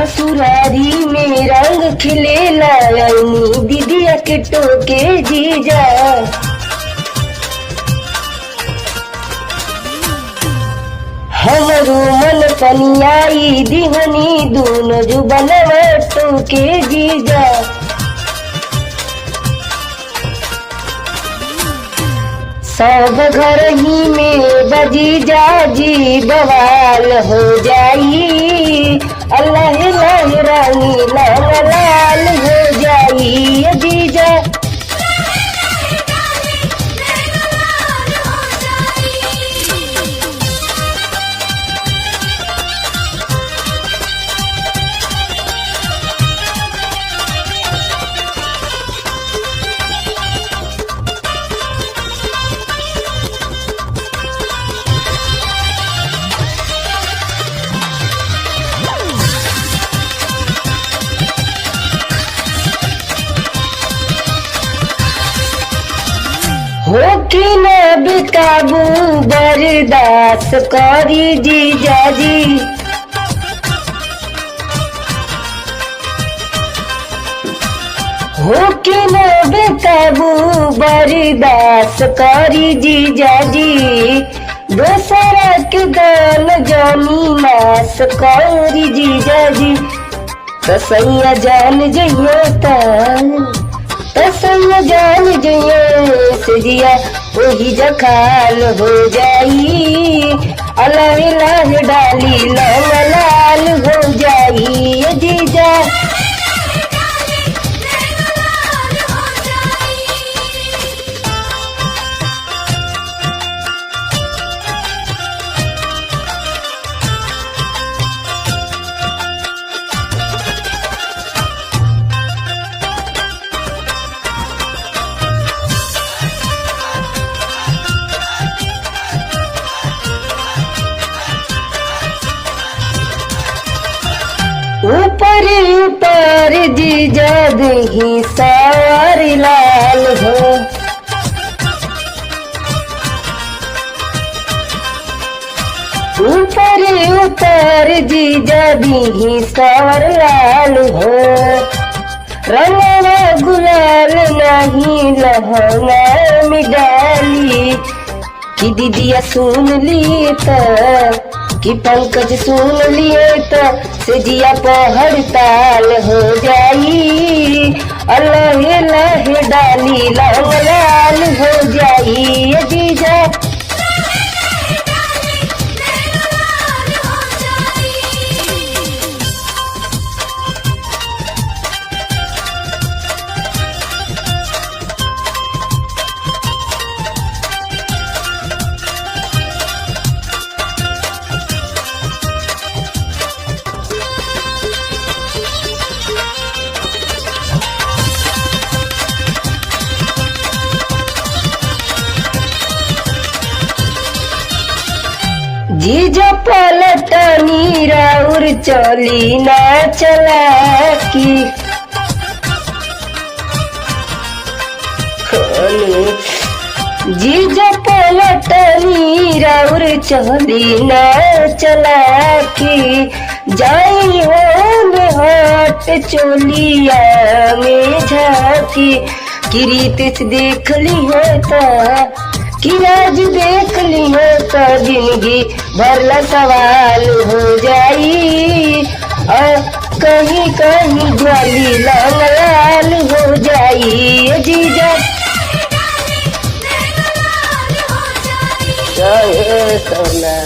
ससुरारी में रंग खिले लायनी दीदिया के टोके जीजा। हमरो मन पनियाई दिहनी दूनो जुबनवा टोके जीजा। सब घर ही में बजी जाजी बवाल हो जाई। अल्लाह लाह रानी लाल लाल हो जाई जीजा। हो कि न बेकाबू बर्दाश्त करी जीजा जी। हो कि न बेकाबू बर्दाश्त करी जीजा जी। दोसरा के गाल जानी नाश करी जीजा जी। तसैया जान जइयो तसैया जान जइयो सजिया वही जखाल हो जाई। अलाह लाह डाली लाल लाल हो जाई जीजा। ऊपर ऊपर जीजा दही सार लाल हो। ऊपर ऊपर जीजा दही सार लाल हो। रंगवा गुलाल नहीं लहंगा में डाली कि दीदिया सुन ली कि पंकज सुन लिए तो सजिया पहड़ ताल हो जाई। अल्लाह लाह डाली लाल लाल हो जाई जीजा। जीजा पलटनी राउर चली ना चला की। जीजा पलटनी राउर चली ना चला की। जाई हो में हट चोलिया में झाकी। किरीत देख ली होता कि आज देख ली हो तो जिंदगी भरला सवाल हो जाई। और कहीं कहीं ज्वाली लाल लाल हो जाई जीजा। सोना